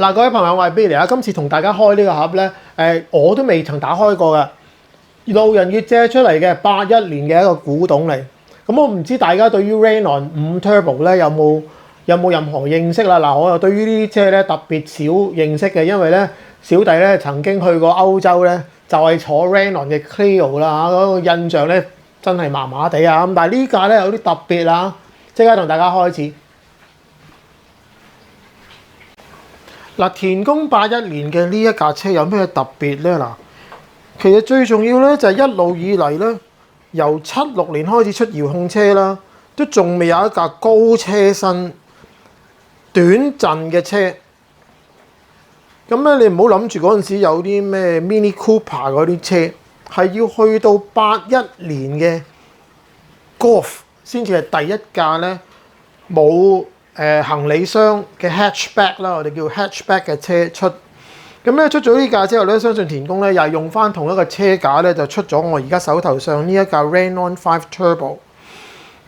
嗱，各位朋友，我係 Billy 啊，今次同大家開呢個盒咧，我都未曾打開過嘅，路人乙借出嚟嘅81年嘅一個古董嚟。咁我唔知大家對於 Raynon 5 Turbo 咧有冇任何認識啦？嗱，我又對於呢啲車咧特別少認識嘅，因為咧小弟咧曾經去過歐洲咧，就係坐 Raynon 嘅 Clio 啦嚇，嗰個印象咧真係麻麻地啊！咁但係呢架咧有啲特別啦，即刻同大家開始。嗱，田宮81年嘅呢一架車有咩特別咧？嗱，其實最重要咧就係一路以嚟咧，由76年開始出遙控車啦，都仲未有一架高車身、短陣嘅車。咁咧，你唔好諗住嗰陣時有啲咩 Mini Cooper 嗰啲車，係要去到81年嘅 Golf 先至係第一架咧冇行李箱嘅 hatchback 啦，我哋叫 hatchback 嘅車出。咁咧出咗呢架之後咧，相信田宮咧又係用翻同一個車架咧，就出咗我而家手頭上呢一架 Raynon 5 Turbo。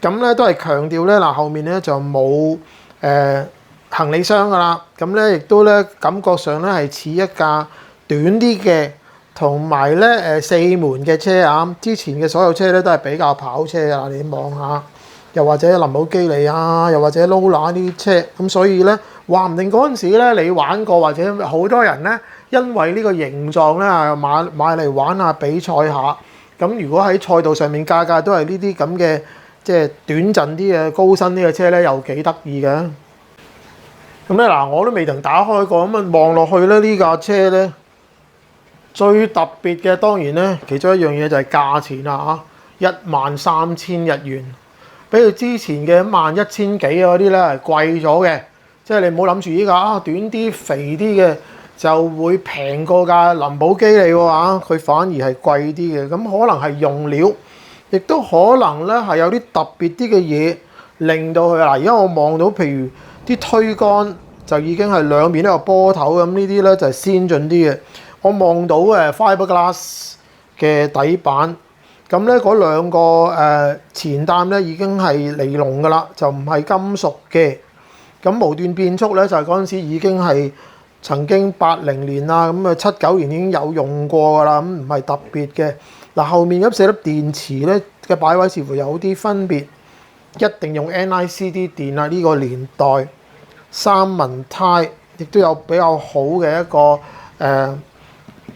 咁咧都係強調咧嗱，後面咧就冇行李箱噶啦。咁咧亦都咧感覺上咧係似一架短啲嘅，同埋咧4門嘅車啊。之前嘅所有車咧都係比較跑車噶啦，你望下。又或者林寶基尼啊，又或者 Lola 呢啲車，咁所以咧話唔定嗰陣時咧你玩過，或者好多人咧因為呢個形狀咧買嚟玩下比賽下。咁如果喺賽道上面架都係呢啲咁嘅即係短陣啲嘅高身啲嘅車咧，又幾得意嘅。咁咧嗱，我都未曾打開過，咁啊望落去咧呢架車咧最特別嘅當然咧其中一樣嘢就係價錢啦嚇，13,000日元。比佢之前嘅11,000幾嗰啲咧係貴咗嘅，即係你唔好諗住依架短啲肥啲嘅就會平過架林寶基尼喎，佢反而係貴啲嘅。咁可能係用料，亦都可能咧係有啲特別啲嘅嘢令到佢嗱。而家我望到譬如啲推桿就已經係兩邊都有波頭咁，呢啲咧就係先進啲嘅。我望到fiberglass 嘅底板。咁咧嗰兩個前擔咧已經係尼龍㗎啦，就唔係金屬嘅。咁無段變速咧就係嗰陣時已經係曾經80年啊，咁啊79年已經有用過㗎啦，咁唔係特別嘅。嗱，後面咁4粒電池咧嘅擺位似乎有啲分別，一定用 NICD 電啊！呢個年代3文胎亦都有比較好嘅一個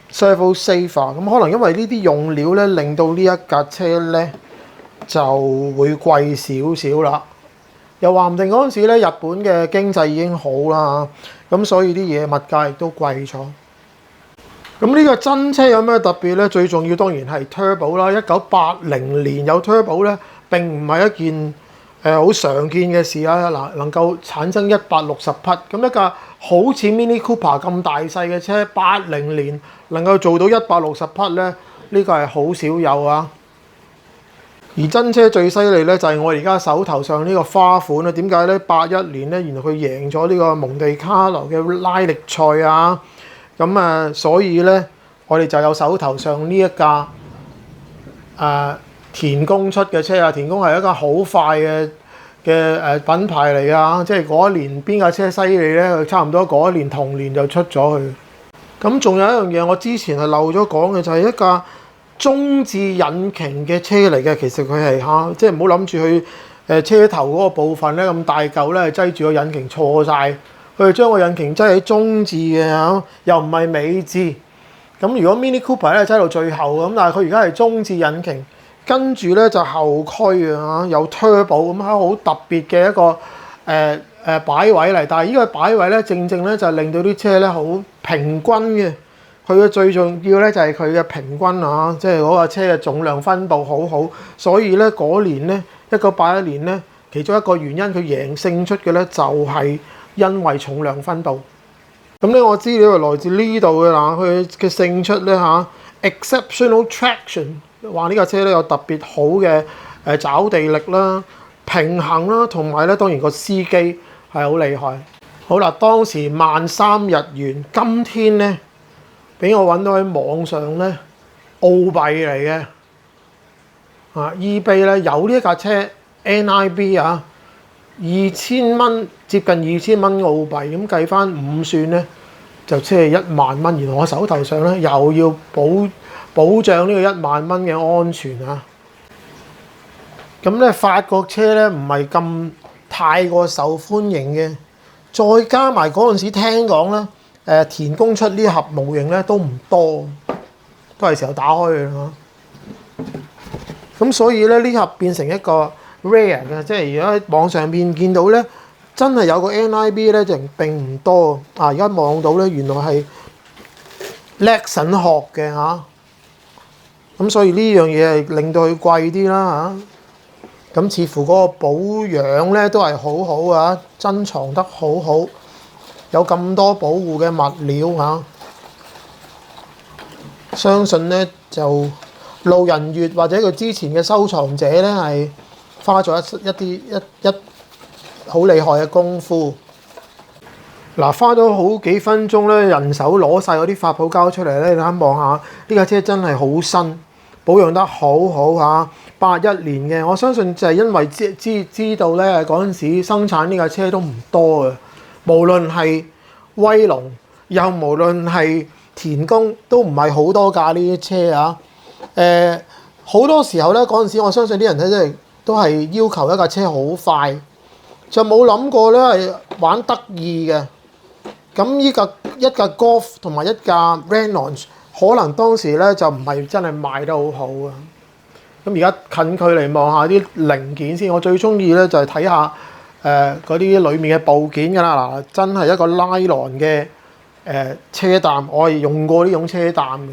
Servo Saver。 咁可能因為呢啲用料咧，令到呢一架車咧就會貴少少啦。又話唔定嗰陣時咧，日本嘅經濟已經好啦，咁所以啲嘢物價亦都貴咗。咁呢個真車有咩特別咧？最重要當然係 Turbo 啦。1980年有 Turbo 咧，並唔係一件好常見嘅事啊！嗱，能夠產生160匹，咁一架好似 Mini Cooper 咁大細嘅車，80年能夠做到160匹咧，呢個係好少有啊！而真車最犀利咧，就係我而家手頭上呢個花款啊！點解咧？81年咧，原來佢贏咗呢個蒙地卡羅嘅拉力賽啊！咁所以咧，我哋就有手頭上呢一架田宮出嘅車啊！田宮係一架好快嘅品牌嚟㗎，即係嗰一年邊架車犀利咧？佢差唔多嗰一年同年就出咗去。咁仲有一樣嘢，我之前係漏咗講嘅，就係一架中置引擎嘅車嚟嘅。其實佢係即係唔好諗住佢車頭嗰個部分咧咁大嚿咧，擠住個引擎錯晒。佢哋將個引擎擠喺中置嘅又唔係尾置。咁如果 Mini Cooper 咧擠到最後咁，但係佢而家係中置引擎，跟住咧就後驅啊，有 turbo 咁，係好特別嘅一個擺位嚟。但係呢個擺位咧，正正咧就令到啲車咧好平均嘅。佢嘅最重要咧就係佢嘅平均啊，即係嗰個車嘅重量分佈好好。所以咧嗰年咧1981年咧，其中一個原因佢勝出嘅咧就係因為重量分佈。咁咧我資料係來自呢度嘅啦，佢嘅勝出咧exceptional traction， 話呢架車咧有特別好嘅抓地力啦、平衡啦，同埋咧當然個司機係好厲害。好啦，當時13,000日元，今天咧俾我揾到喺網上咧澳幣嚟嘅eBay 咧有呢一架車 NIB 2000蚊，接近2000蚊澳幣，咁計翻5算咧就即係1萬蚊，而我手頭上咧又要保障呢個1萬蚊嘅安全啊！咁咧法國車咧唔係咁太過受歡迎嘅，再加埋嗰陣時聽講咧，田宮出呢盒模型咧都唔多，都係時候打開佢啦。咁所以咧呢盒變成一個 rare 嘅，即係如果喺網上邊見到咧，真係有個 NIB 咧就並唔多啊！而家望到咧原來係叻神學嘅嚇，咁所以呢樣嘢係令到佢貴啲啦嚇。咁似乎嗰個保養咧都係好好啊，珍藏得好好，有咁多保護嘅物料嚇，相信咧就路人乙或者佢之前嘅收藏者咧係花咗一好厲害嘅功夫。嗱，花咗好幾分鐘咧，人手攞晒嗰啲發泡膠出嚟咧，你睇望下呢架車真係好新，保養得好好嚇。81年嘅，我相信就係因為知道咧嗰陣時生產呢架車都唔多嘅，無論係威龍又無論係田宮都唔係好多架呢啲車啊。好多時候咧嗰陣時，我相信啲人咧都係要求一架車好快，就冇諗過咧係玩得意嘅。咁一架 Golf 同埋一架 Renault， 可能當時咧就唔係真係賣得好好啊。咁而家近距離望下啲零件先，我最中意咧就係睇下嗰啲裡面嘅部件㗎啦。嗱，真係一個拉喏嘅車擔，我係用過呢種車擔嘅。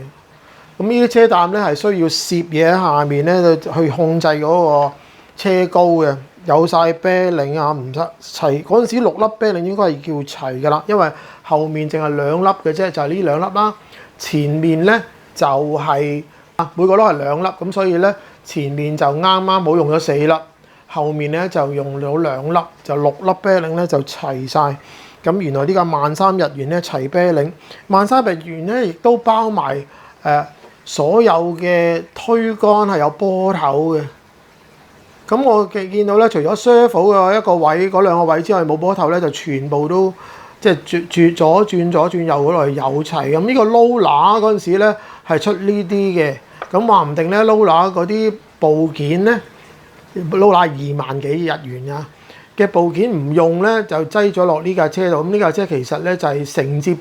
咁呢啲車擔咧係需要攝嘢喺下面咧去控制嗰個車高嘅，有晒啤令啊，唔得齊嗰陣時6粒啤令應該係叫齊㗎啦，因為後面淨係2粒嘅啫，就係呢2粒啦。前面咧就係每個都係2粒，咁所以咧。前面就啱啱好用咗4粒，後面咧就用咗2粒，就6粒啤令咧就齊晒。咁原來呢個13000日元咧齊啤令，13000日元咧亦都包埋所有嘅推杆係有波頭嘅。咁我見到咧，除咗 servo 嘅一個位嗰2個位之外，冇波頭咧就全部都即係左轉右嗰度係有齊。咁呢個 Lola 嗰陣時咧係出呢啲嘅。咁話唔定咧 ，Lola 嗰啲部件咧 ，Lola 2萬幾日元啊嘅部件唔用咧，就擠咗落呢架車度。咁呢架車其實咧就係承接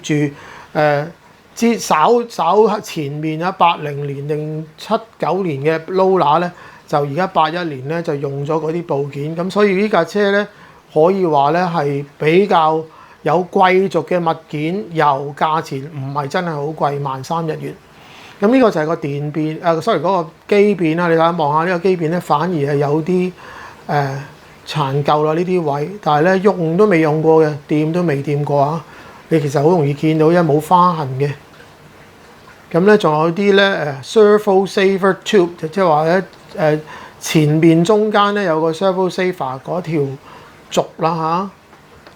住稍前面啊80年定79年嘅 Lola 咧，就而家81年咧就用咗嗰啲部件。咁所以呢架車咧可以話咧係比較有貴族嘅物件，又價錢唔係真係好貴，13000日元。咁呢個就係個電變嗰個機變啦。你睇下望下呢個機變咧，反而係有啲殘舊啦呢啲位，但係咧用都未用過嘅，掂都未掂過啊！你其實好容易見到，因為冇花痕嘅。咁咧仲有啲咧servo saver tube， 就即係話咧前面中間咧有個 servo saver 嗰條軸啦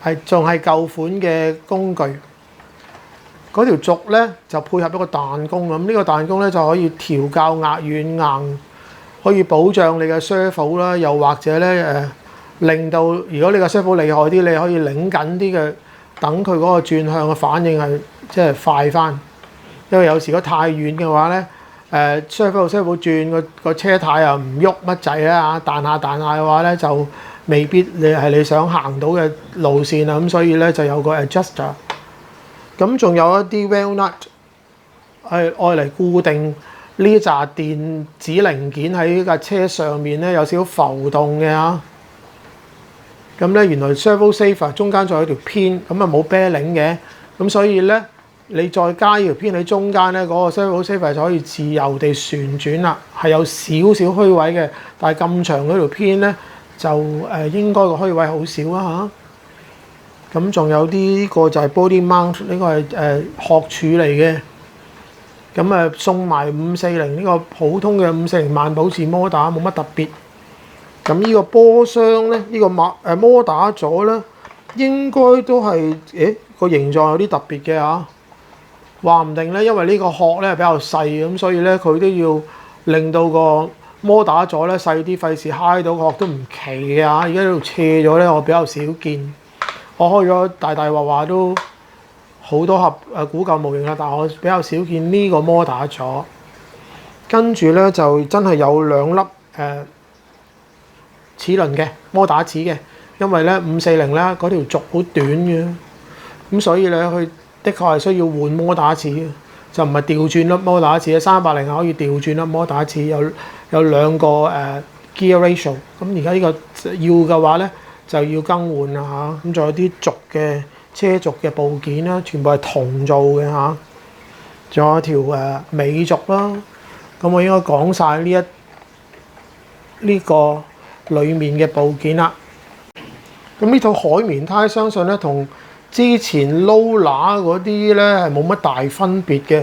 嚇，係仲係舊款嘅工具。嗰條軸咧就配合一個彈弓咁，呢個彈弓咧就可以調校壓軟硬，可以保障你嘅 servo 啦，又或者咧令到如果你個 servo 厲害啲，你可以擰緊啲嘅，等佢嗰個轉向嘅反應係即係快翻。因為有時如果太遠嘅話咧，servo 轉個車軚又唔喐乜滯啦嚇，彈下嘅話咧就未必你想行到嘅路線啊，咁所以咧就有個 adjuster。咁仲有一啲 wheel nut 係愛嚟固定呢扎電子零件喺架車上面咧，有少少浮動嘅嚇。咁咧原來 servo saver 中間仲有條偏，咁啊冇啤令嘅，咁所以咧你再加呢條偏喺中間咧，嗰個 servo saver 就可以自由地旋轉啦，係有少少虛位嘅，但係咁長嗰條偏咧就應該個虛位好少啦嚇。咁仲有啲呢個就係 body mount， 呢個係殼柱嚟嘅。咁送埋540呢個普通嘅540慢保時摩打，冇乜特別。咁呢個波箱咧，呢個摩打座咧，應該都係個形狀有啲特別嘅嚇。話唔定咧，因為呢個殼咧比較細，咁所以咧佢都要令到個摩打座咧細啲，費事揩到殼都唔奇嘅嚇。而家呢度斜咗咧，我比較少見。我開咗大話都好多盒古舊模型啦，但係我比較少見呢個摩打咗。跟住咧就真係有兩粒齒輪嘅摩打齒嘅，因為咧540咧嗰條軸好短嘅，咁所以咧佢的確係需要換摩打齒嘅，就唔係調轉粒摩打齒。380係可以調轉粒摩打齒，有兩個gear ratio。咁而家呢個要嘅話咧就要更換啦嚇。咁仲有啲軸嘅車軸嘅部件啦，全部係銅做嘅嚇。仲有條尾軸啦。咁我應該講晒呢個裡面嘅部件啦。咁呢套海綿胎相信咧同之前 Lola 嗰啲咧係冇乜大分別嘅。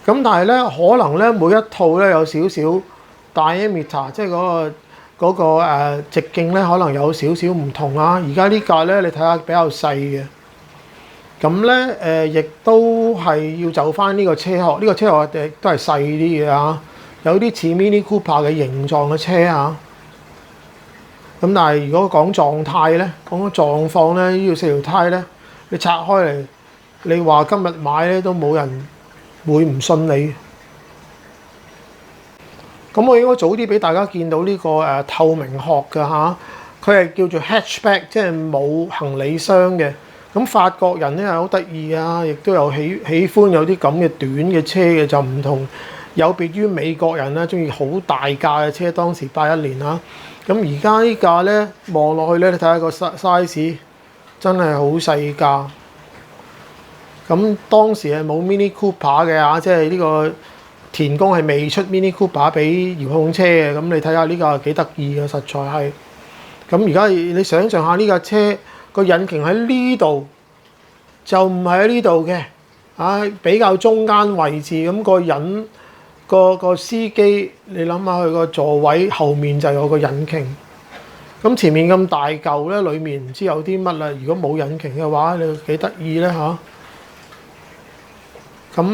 咁但係咧可能咧每一套咧有少少 diameter， 即係嗰個直徑咧可能有少少唔同啊。而家呢架咧你睇下比較細嘅。咁咧亦都係要就翻呢個車殼，呢個車殼亦都係細啲嘅嚇。有啲似 Mini Cooper 嘅形狀嘅車啊，咁但係如果講狀態咧，講狀況咧，呢4條胎咧，你拆開嚟，你話今日買咧都冇人會唔信你。咁我應該早啲俾大家見到呢個透明殼㗎嚇，佢係叫做 hatchback， 即係冇行李箱嘅。咁法國人咧係好得意啊，亦都有喜歡有啲咁嘅短嘅車嘅，就唔同。有別於美國人咧，中意好大架嘅車，當時81年啦。咁而家呢架咧望落去咧，你睇下個 size 真係好細架。咁當時係冇 Mini Cooper 嘅嚇，即係呢個田工係未出 Mini Cooper 俾遙控車嘅。咁你睇下呢架幾得意嘅，實在係。咁而家你想象下呢架車個引擎喺呢度，就唔係喺呢度嘅，比較中間位置。咁個人。個司機，你諗下佢個座位後面就有個引擎，咁前面咁大嚿咧，裡面唔知有啲乜啦。如果冇引擎嘅話，你幾得意咧嚇？咁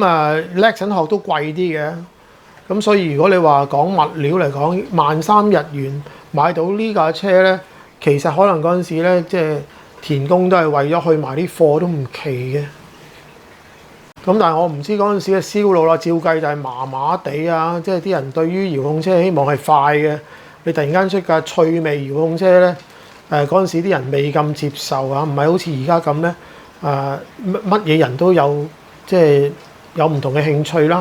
Lexus殼都貴啲嘅，咁所以如果你話講物料嚟講，13,000日元買到呢架車咧，其實可能嗰陣時咧，即係田工都係為咗去埋啲貨都唔奇嘅。咁但係我唔知嗰陣時嘅銷路啦，照計就係麻麻地啊！即係啲人對於遙控車希望係快嘅，你突然間出架趣味遙控車咧，嗰陣時啲人未咁接受啊，唔係好似而家咁咧，乜嘢人都有即係有唔同嘅興趣啦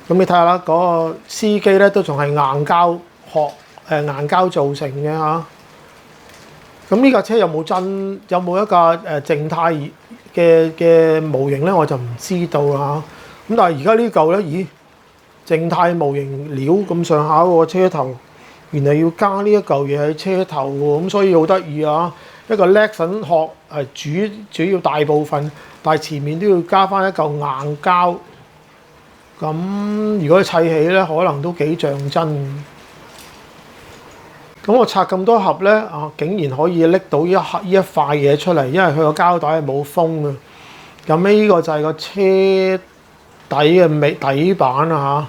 嚇。咁你睇下啦，嗰個司機咧都仲係硬膠殼硬膠造成嘅嚇。咁呢架車有冇一架靜態嘅模型咧，我就唔知道啦。咁但係而家呢嚿咧，咦，靜態模型料咁上下喎，車頭原來要加呢一嚿嘢喺車頭喎，咁所以好得意啊！一個 Lexus殼係主要大部分，但係前面都要加翻一嚿硬膠。咁如果砌起咧，可能都幾像真。咁我拆咁多盒咧，竟然可以拎到呢一塊嘢出嚟，因為佢個膠袋係冇封嘅。咁呢個就係個車底嘅底板啊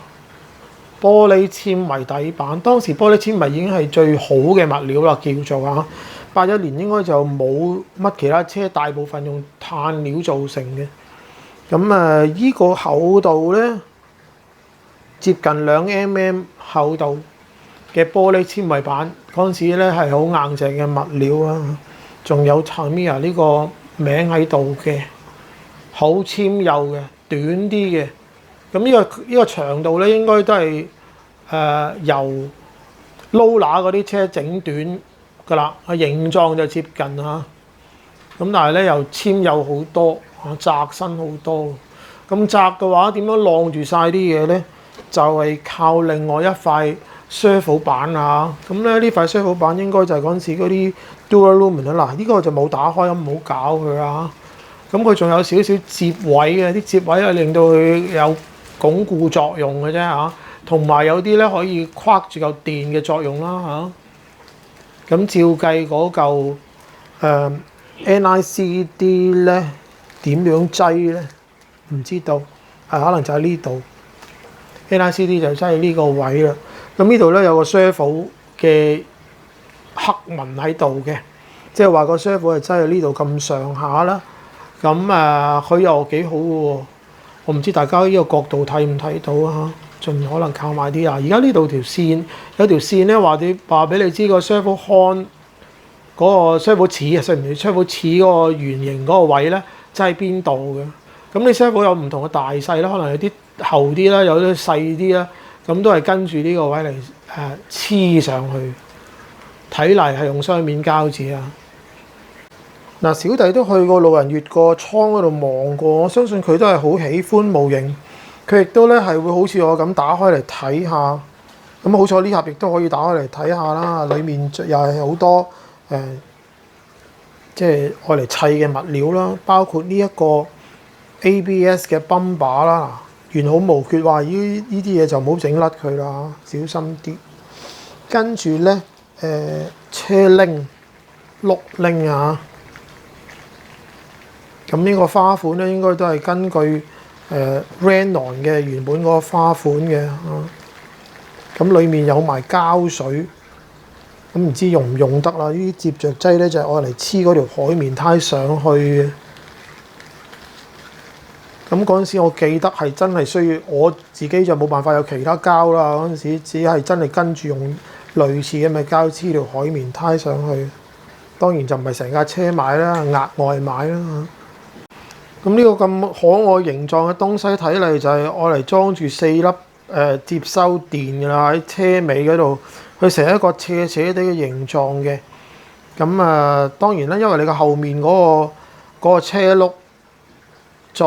嚇，玻璃纖維底板。當時玻璃纖維已經係最好嘅物料啦，叫做啊。81年應該就冇乜其他車，大部分用碳料造成嘅。咁依個厚度咧，接近2mm 厚度嘅玻璃纖維板，嗰陣時咧係好硬淨嘅物料啊，仲有 Tamiya 呢個名喺度嘅，好纖幼嘅，短啲嘅。咁呢個長度咧應該都係由 Lola 嗰啲車整短㗎啦，形狀就接近嚇。咁但係咧又纖幼好多，窄身好多。咁窄嘅話，點樣晾住晒啲嘢咧？就係靠另外一塊 Servo 板啊，咁咧呢塊 Servo 板應該就係嗰陣時嗰啲 Dual Lumen 啦。嗱，呢個就冇打開，咁唔好搞佢啊。咁佢仲有少少接位嘅，啲接位係令到佢有鞏固作用嘅啫嚇，同埋有啲咧可以框住嚿電嘅作用啦嚇。咁照計嗰嚿NICD 咧點樣擠咧？唔知道，可能就喺呢度。NICD 就擠喺呢個位啦。咁呢度咧有個 Servo 嘅黑紋喺度嘅，即係話個 Servo係擠喺呢度咁上下啦。咁佢又幾好嘅喎。我唔知大家呢個角度睇唔睇到啊？盡可能靠埋啲啊！而家呢度條線有條線咧，話俾你知個 servo horn 嗰個 servo 齒啊，唔係 servo 齒嗰個圓形嗰個位咧，即係邊度嘅？咁你 servo 有唔同嘅大細啦，可能有啲厚啲啦，有啲細啲啦，咁都係跟住呢個位嚟黐上去。睇嚟係用雙面膠紙啊！嗱，小弟都去過路人乙個倉嗰度望過，我相信佢都係好喜歡模型。佢亦都咧係會好似我咁打開嚟睇下。咁好彩呢盒亦都可以打開嚟睇下啦。裡面又係好多即係愛嚟砌嘅物料啦，包括呢一個 ABS 嘅泵把啦，完好無缺。話呢啲嘢就唔好整甩佢啦，小心啲。跟住咧車鈴轆鈴啊！咁呢個花款咧，應該都係根據Renon 嘅原本嗰個花款嘅咁裡面有埋膠水，咁唔知用唔用得啦？呢啲接着劑咧就係愛嚟黐嗰條海綿胎上去嘅。咁嗰陣時我記得係真係需要，我自己就冇辦法有其他膠啦。嗰陣時只係真係跟住用類似嘅咪膠黐條海綿胎上去。當然就唔係成架車買啦，額外買啦。咁呢個咁可愛形狀嘅東西睇嚟就係愛嚟裝住4粒接收電㗎啦，喺車尾嗰度，佢成一個斜斜地嘅形狀嘅。咁當然啦，因為你個後面嗰個車轆再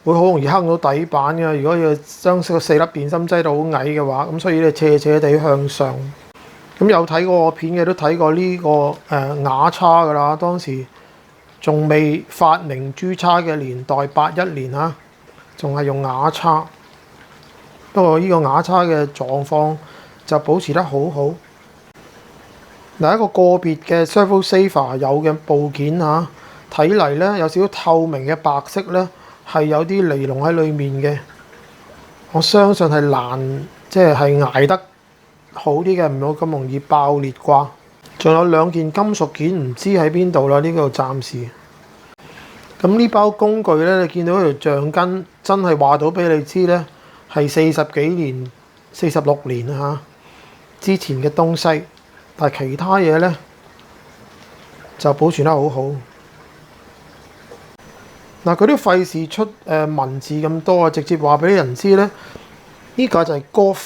會好容易坑到底板嘅。如果要將個4粒電芯擠到好矮嘅話，咁所以咧斜斜地向上。咁有睇過我片嘅都睇過呢個瓦叉㗎啦，當時仲未發明豬叉嘅年代，81年啊，仲係用瓦叉。不過呢個瓦叉嘅狀況就保持得好好。嗱，一個個別嘅 Servo Saver 有嘅部件嚇，睇嚟咧有少少透明嘅白色咧，係有啲尼龍喺裡面嘅。我相信係難，即係捱得好啲嘅，唔好咁容易爆裂啩。仲有2件金屬件唔知喺邊度啦，呢個暫時。咁呢包工具咧，你見到條橡筋真係話到俾你知咧，係40幾年、46年嚇之前嘅東西。但係其他嘢咧就保存得好好。嗱，佢都費事出文字咁多啊，直接話俾人知咧，呢個就係 Golf，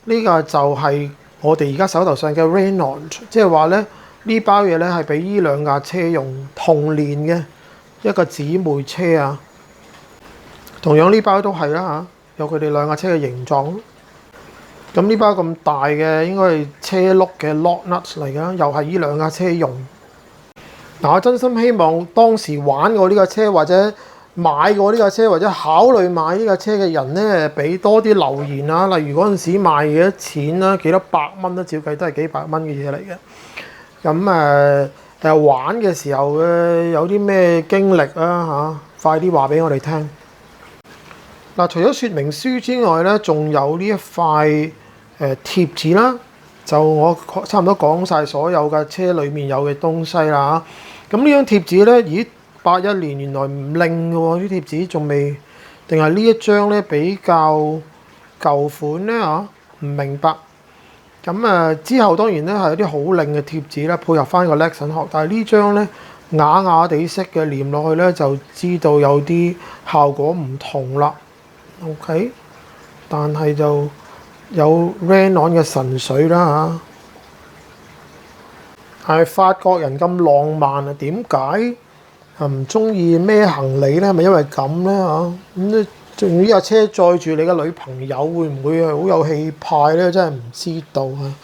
呢個就係我哋而家手頭上嘅 Renault， 即係話咧呢包嘢咧係俾呢2架車用，同年嘅一個姊妹車啊。同樣呢包都係啦嚇，有佢哋2架車嘅形狀。咁呢包咁大嘅應該係車轆嘅 lock nuts 嚟㗎，又係呢2架車用。嗱，我真心希望當時玩過呢架車或者買過呢架車或者考慮買呢架車嘅人咧，俾多啲留言啊！例如嗰陣時賣幾多錢啦，幾多百蚊啦，照計都係幾百蚊嘅嘢嚟嘅。咁玩嘅時候有啲咩經歷啊嚇？快啲話俾我哋聽。嗱，除咗說明書之外咧，仲有呢一塊貼紙啦。就我差唔多講晒所有嘅車裡面有嘅東西啦。咁呢張貼紙咧，咦，81年原來唔拎嘅喎，啲貼紙仲未，定係呢一張咧比較舊款咧嚇？唔明白。咁之後當然咧係有啲好靚嘅貼紙啦，配合翻個 Lexan 殼。但係呢張咧啞啞地色嘅，黏落去咧就知道有啲效果唔同啦。OK， 但係就有 Renon 嘅神水啦嚇。係法國人咁浪漫啊？點解唔中意孭行李咧？係咪因為咁咧嚇？咁咧仲要呢架車載住你嘅女朋友，會唔會係好有氣派咧？真係唔知道啊！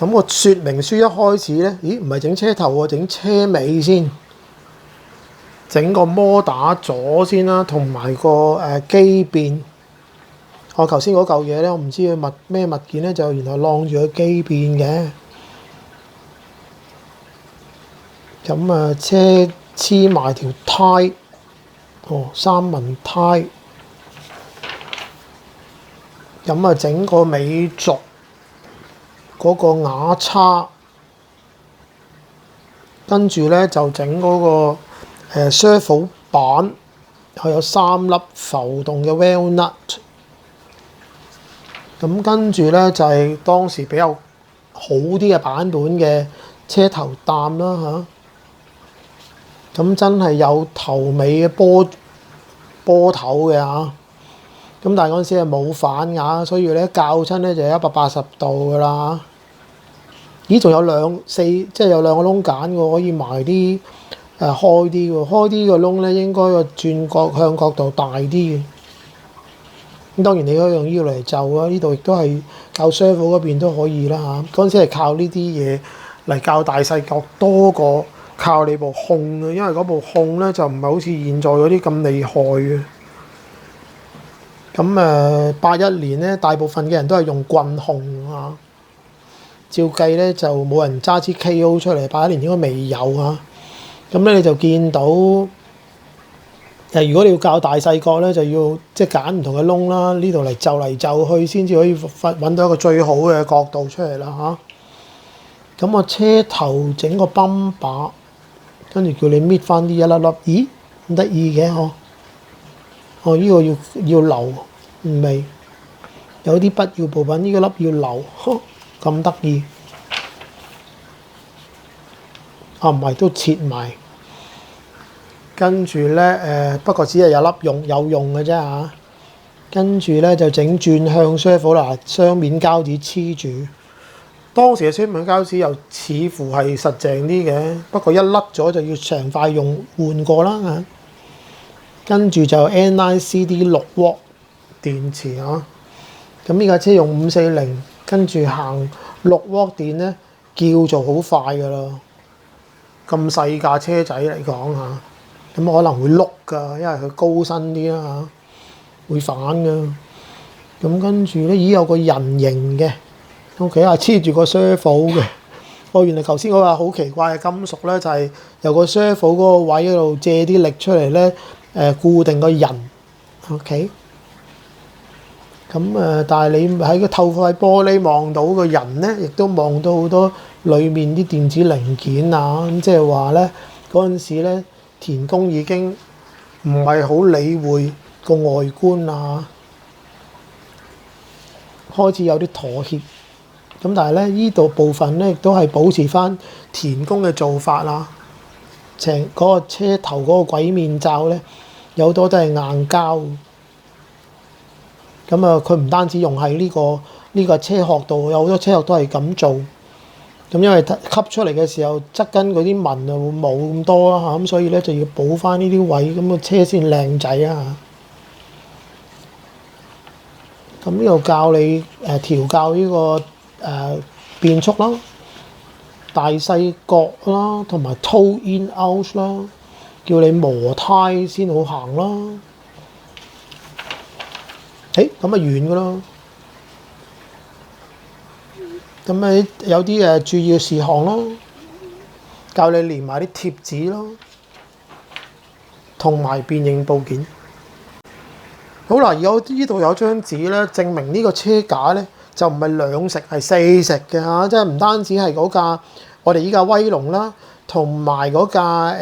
咁個說明書一開始咧，咦，唔係整車頭喎，整車尾先，整個摩打座先啦，同埋個機變。我頭先嗰嚿嘢咧，我唔知佢咩物件咧，就原來晾住個機變嘅。咁車黐埋條胎，三文胎。咁整個尾軸嗰個瓦叉，跟住咧就整嗰個servo 板，佢有3粒浮動嘅 walnut。咁跟住咧就係當時比較好啲嘅版本嘅車頭擔啦嚇。咁真係有頭尾嘅波頭嘅嚇。咁但係嗰陣時係冇反壓，所以咧校親咧就180度噶啦。咦，仲有即係有2個窿揀喎，可以埋啲開啲喎。開啲個窿咧應該個轉向角度大啲嘅。咁當然你可以用呢個嚟就啊，呢度亦都係校 servo 嗰邊都可以啦嚇。嗰陣時係靠呢啲嘢嚟校大細角多過靠你部控啊，因為嗰部控咧就唔係好似現在嗰啲咁厲害嘅。咁81年咧，大部分嘅人都係用棍控啊。照計咧就冇人揸支 KO 出嚟，81年應該未有啊。咁咧你就見到如果你要校大細角咧，就要即係揀唔同嘅窿啦，呢度嚟就去先至可以揾到一個最好嘅角度出嚟啦嚇。咁我車頭整個泵把，跟住叫你搣翻啲一粒粒，咦咁得意嘅嗬？哦，呢個要留，唔係有啲不要部品，呢個粒要留，咁得意。啊，唔係都切埋，跟住咧不過只係有用嘅啫嚇。跟住咧就整轉向 servo 啦，雙面膠紙黐住。當時嘅雙面膠紙又似乎係實淨啲嘅，不過一甩咗就要成塊用換過啦嚇。跟住就 NICD 6W 電池嚇。咁呢架車用540，跟住行6W電咧，叫做好快噶啦。咁細架車仔嚟講嚇，咁可能會碌㗎，因為佢高身啲啦嚇，會反㗎。咁跟住咧，有個人形嘅，OK 啊，黐住個 servo 嘅。哦，原來頭先嗰個好奇怪嘅金屬咧，就係由個 servo 嗰個位嗰度借啲力出嚟咧，固定個人。OK。咁但係你喺個透過塊玻璃望到個人咧，亦都望到好多裡面啲電子零件啊。咁即係話咧，嗰陣時咧，田宮已經唔係好理會個外觀啊，開始有啲妥協。咁但係咧，呢度部分咧亦都係保持翻田宮嘅做法啦。成嗰個車頭嗰個鬼面罩咧，有好多都係硬膠。咁佢唔單止用喺呢個車殼度，有好多車殼都係咁做。咁因為吸出嚟嘅時候，側跟嗰啲紋啊會冇咁多啦嚇，咁所以咧就要補翻呢啲位，咁個車先靚仔啊嚇。咁呢度教你調校呢個變速啦、大細角啦，同埋 toe in out 啦，叫你磨胎先好行啦。咁咪完噶咯。咁有啲注意事項咯，教你連埋啲貼紙咯，同埋變形部件。好啦，呢度有張紙咧，證明呢個車架咧就唔係2食係4食嘅嚇，即係唔單止係嗰架我哋依架威龍啦，同埋嗰架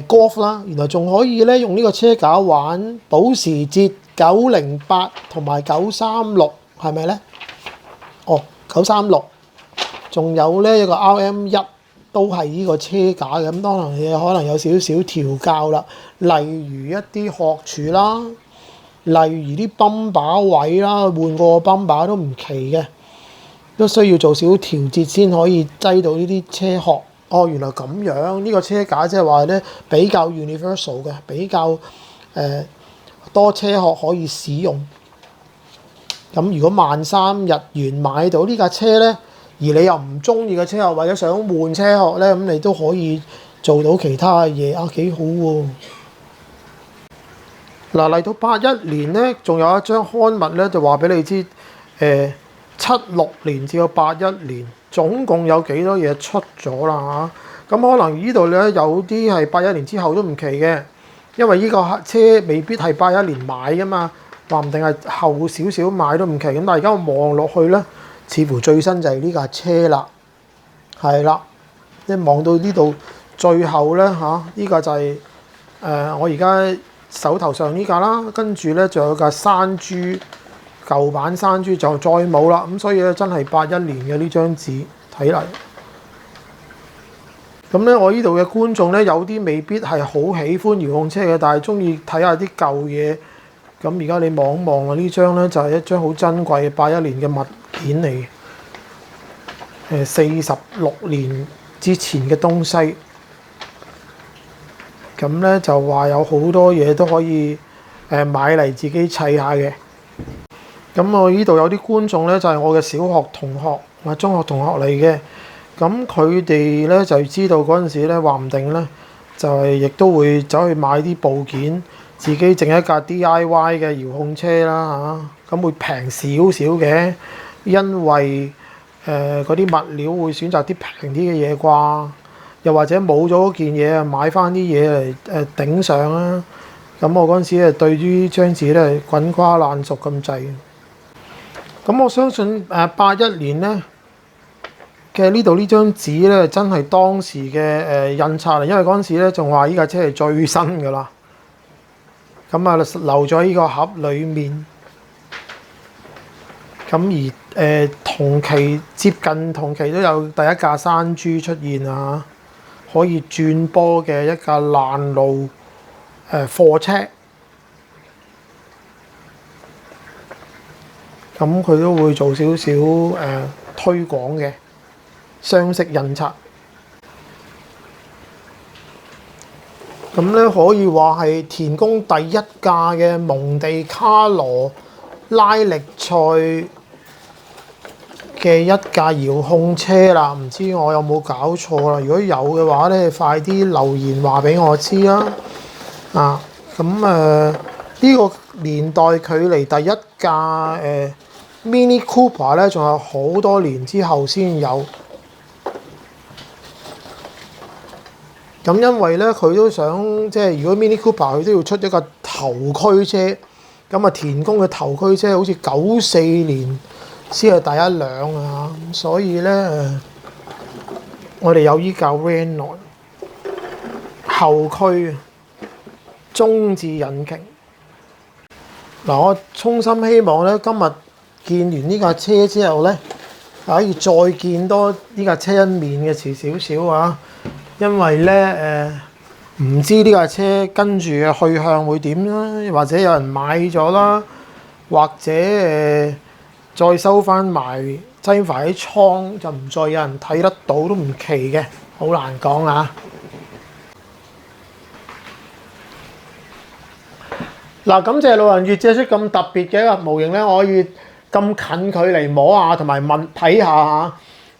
Golf 啦，原來仲可以咧用呢個車架玩保時捷908同埋936，係咪咧？哦，936，仲有咧一個 RM1都係呢個車架嘅。咁當然你可能有少少調校啦，例如一啲殼柱啦，例如啲泵把位啦，換個泵把都唔奇嘅，都需要做少少調節先可以擠到呢啲車殼。哦，原來咁樣，呢個車架即係話咧比較 universal 嘅，比較多車殼可以使用。咁如果13,000日元買到呢架車咧，而你又唔中意嘅車殼或者想換車殼咧，咁你都可以做到其他嘅嘢啊，幾好喎！嗱，嚟到81年咧，仲有一張刊物咧，就話俾你知76年至到81年總共有幾多嘢出咗啦嚇。咁可能呢度咧有啲係81年之後都唔奇嘅，因為呢個車未必係81年買噶嘛，話唔定係後少少買都唔奇。咁但係而家我望落去咧，似乎最新就係呢架車啦，係啦。即係望到呢度最後咧呢個就係我而家手頭上呢架啦，跟住咧仲有架山豬舊版山豬就再冇啦，咁所以咧真係81年嘅呢張紙睇嚟。咁咧我呢度嘅觀眾咧有啲未必係好喜歡遙控車嘅，但係中意睇下啲舊嘢。咁而家你望一望啊，呢張咧就係一張好珍貴嘅81年嘅物件嚟嘅，46年之前嘅東西。咁咧就話有好多嘢都可以買嚟自己砌下嘅。咁我呢度有啲觀眾咧就係我嘅小學同學或中學同學嚟嘅。咁佢哋咧就知道嗰陣時咧話唔定咧就係亦都會走去買啲部件，自己整一架 DIY 嘅遙控車啦嚇。咁會平少少嘅，因為嗰啲物料會選擇啲平啲嘅嘢啩。又或者冇咗嗰件嘢啊，買翻啲嘢嚟頂上啦。咁我嗰陣時對於張紙咧滾瓜爛熟咁滯。咁我相信81年咧嘅呢度呢張紙咧真係當時嘅印刷嚟，因為嗰陣時咧仲話呢架車係最新㗎啦。咁啊留咗喺呢個盒裡面。咁而接近同期都有第一架山豬出現啊，可以轉波嘅一架爛路貨車。咁佢都會做少少推廣嘅雙色印刷。咁咧可以話係田宮第一架嘅蒙地卡羅拉力賽嘅一架遙控車啦。唔知我有冇搞錯啦？如果有嘅話咧，快啲留言話俾我知啦。咁呢個年代距離第一架Mini Cooper 咧，仲有好多年之後先有。咁因為咧，佢都想即係如果 Mini Cooper 佢都要出一個頭驅車，咁啊田宮嘅頭驅車好似94年先係第一輛啊，咁所以咧我哋有依架 Renault 後驅中置引擎。嗱，我衷心希望咧今日見完呢架車之後咧，可以再見多呢架車一面嘅遲少少啊！因為咧唔知呢架車跟住嘅去向會點啦，或者有人買咗啦，或者再收翻埋擠埋喺倉，就唔再有人睇得到都唔奇嘅，好難講啊！嗱，感謝路人乙借出咁特別嘅一個模型咧，我可以咁近距離摸下同埋睇下嚇。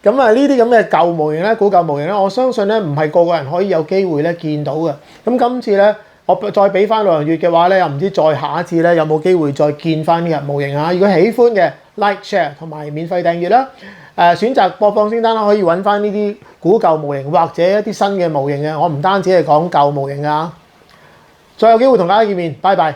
咁呢啲咁嘅舊模型咧，古舊模型咧，我相信咧唔係個個人可以有機會咧見到嘅。咁今次咧，我再俾翻路人乙嘅話咧，又唔知再下一次咧有冇機會再見翻呢個模型啊？如果喜歡嘅 like share 同埋免費訂閱啦。選擇播放清單啦，可以揾翻呢啲古舊模型或者一啲新嘅模型嘅。我唔單止係講舊模型啊。再有機會同大家見面，拜拜。